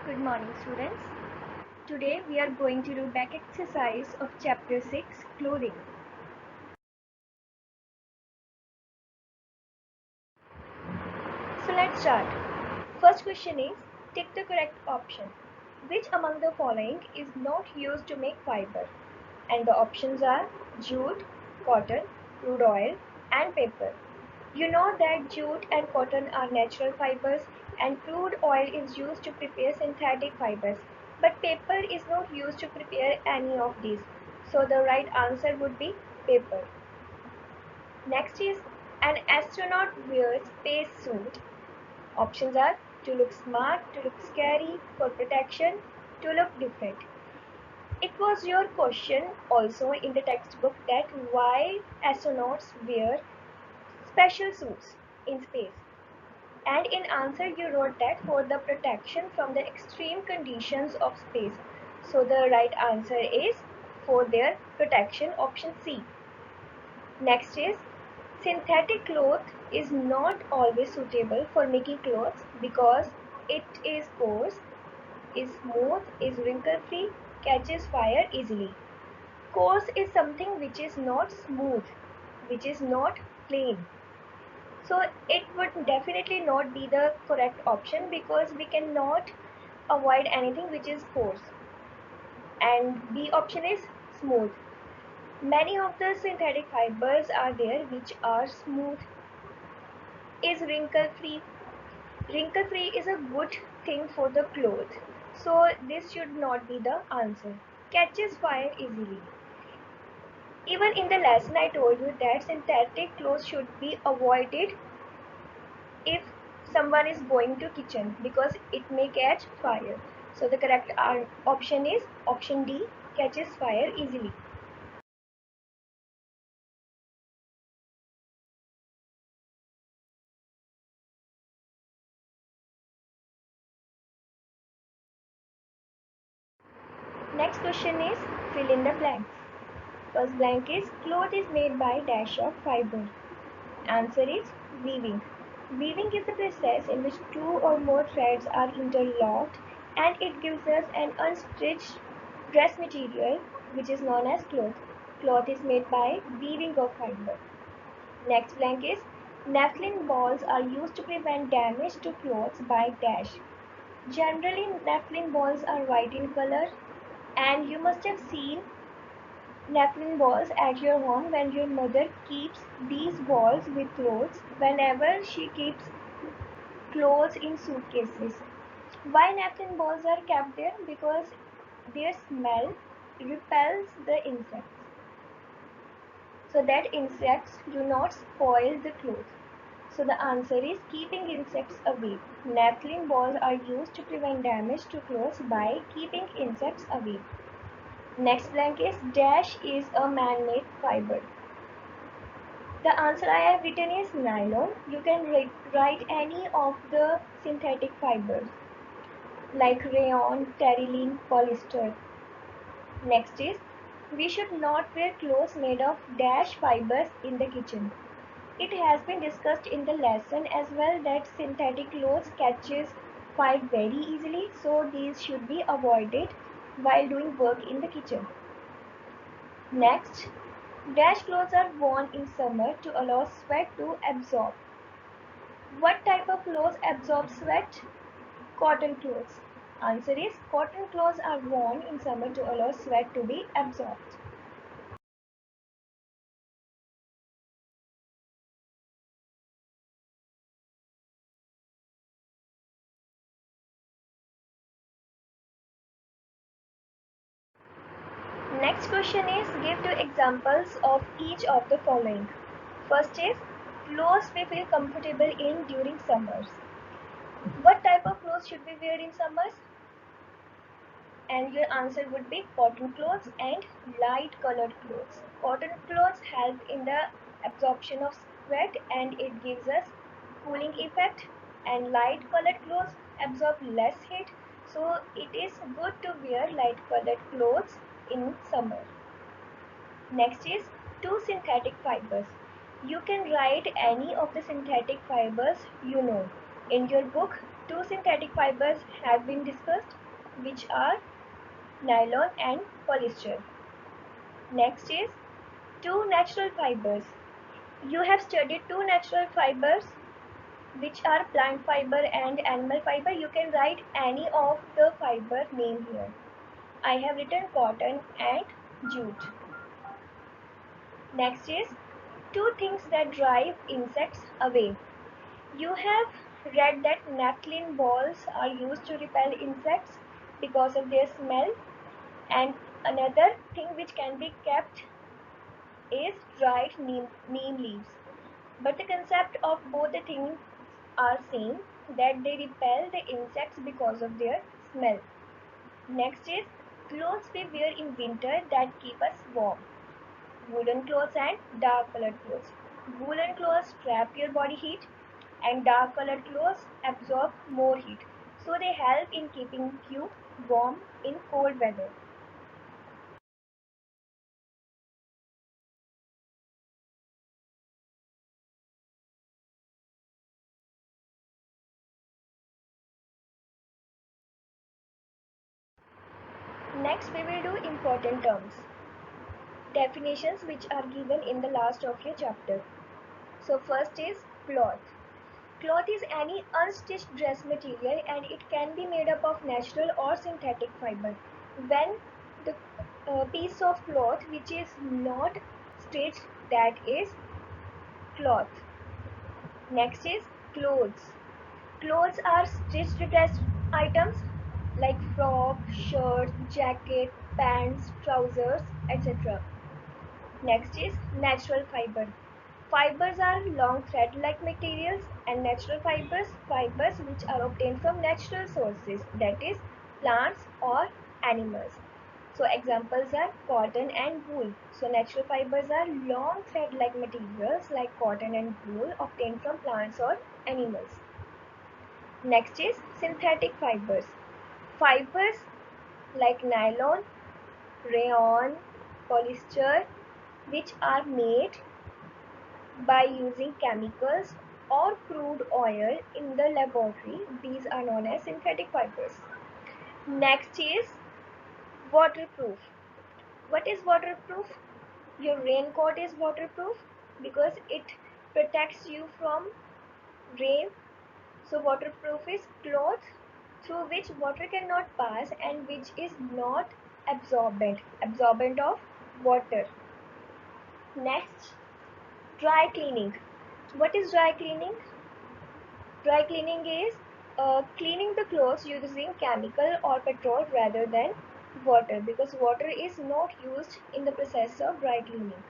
Good morning, students. Today we are going to do back exercise of chapter 6, clothing. So let's start. First question is, tick the correct option. Which among the following is not used to make fiber? And the options are jute, cotton, crude oil and paper. You know that jute and cotton are natural fibers and crude oil is used to prepare synthetic fibers. But paper is not used to prepare any of these. So the right answer would be paper. Next is, an astronaut wears space suit. Options are to look smart, to look scary, for protection, to look different. It was your question also in the textbook that why astronauts wear special suits in space. And in answer you wrote that for the protection from the extreme conditions of space. So the right answer is for their protection, option C. Next is, synthetic cloth is not always suitable for making clothes because it is coarse, is smooth, is wrinkle free, catches fire easily. Coarse is something which is not smooth, which is not plain. So it would definitely not be the correct option because we cannot avoid anything which is coarse. And B option is smooth. Many of the synthetic fibers are there which are smooth. Is wrinkle free. Wrinkle free is a good thing for the cloth. So this should not be the answer. Catches fire easily. Even in the lesson I told you that synthetic clothes should be avoided if someone is going to kitchen because it may catch fire. So the correct option is option D, catches fire easily. Next question is fill in the blanks. First blank is cloth is made by dash of fiber. Answer is weaving. Weaving is the process in which two or more threads are interlocked and it gives us an unstitched dress material which is known as cloth. Cloth is made by weaving of fiber. Next blank is naphthalene balls are used to prevent damage to clothes by dash. Generally, naphthalene balls are white in color and you must have seen naphthalene balls at your home when your mother keeps these balls with clothes whenever she keeps clothes in suitcases. Why naphthalene balls are kept there? Because their smell repels the insects so that insects do not spoil the clothes. So the answer is keeping insects away. Naphthalene balls are used to prevent damage to clothes by keeping insects away. Next blank is dash is a man-made fiber. The answer I have written is nylon. You can write any of the synthetic fibers like rayon, terylene, polyester. Next is, we should not wear clothes made of dash fibers in the kitchen. It has been discussed in the lesson as well that synthetic clothes catches fire very easily, so these should be avoided while doing work in the kitchen. Next, dash clothes are worn in summer to allow sweat to absorb. What type of clothes absorb sweat? Cotton clothes. Answer is cotton clothes are worn in summer to allow sweat to be absorbed. Next question is give two examples of each of the following. First is clothes we feel comfortable in during summers. What type of clothes should we wear in summers? And your answer would be cotton clothes and light colored clothes. Cotton clothes help in the absorption of sweat and it gives us cooling effect, and light colored clothes absorb less heat, so it is good to wear light colored clothes in summer. Next is two synthetic fibers. You can write any of the synthetic fibers you know. In your book Two synthetic fibers have been discussed, which are nylon and polyester. Next is two natural fibers. You have studied two natural fibers, which are plant fiber and animal fiber. You can write any of the fiber name here. I have written cotton and jute. Next is two things that drive insects away. You have read that naphthalene balls are used to repel insects because of their smell, and another thing which can be kept is dried neem leaves. But the concept of both the things are same, that they repel the insects because of their smell. Next is clothes we wear in winter that keep us warm. Woolen clothes and dark colored clothes. Woolen clothes trap your body heat and dark colored clothes absorb more heat. So they help in keeping you warm in cold weather. Next we will do important terms. Definitions which are given in the last of your chapter. So first is cloth. Cloth is any unstitched dress material and it can be made up of natural or synthetic fiber. When the piece of cloth which is not stitched, that is cloth. Next is clothes. Clothes are stitched dress items like frock, shirt, jacket, pants, trousers, etc. Next is natural fiber. Fibers are long thread-like materials, and natural fibers which are obtained from natural sources, that is plants or animals. So examples are cotton and wool. So natural fibers are long thread-like materials like cotton and wool obtained from plants or animals. Next is synthetic fibers. Fibers like nylon, rayon, polyester, which are made by using chemicals or crude oil in the laboratory. These are known as synthetic fibers. Next is waterproof. What is waterproof? Your raincoat is waterproof because it protects you from rain. So waterproof is cloth through which water cannot pass and which is not absorbent of water. Next, dry cleaning. What is dry cleaning? Dry cleaning is cleaning the clothes using chemical or petrol rather than water, because water is not used in the process of dry cleaning.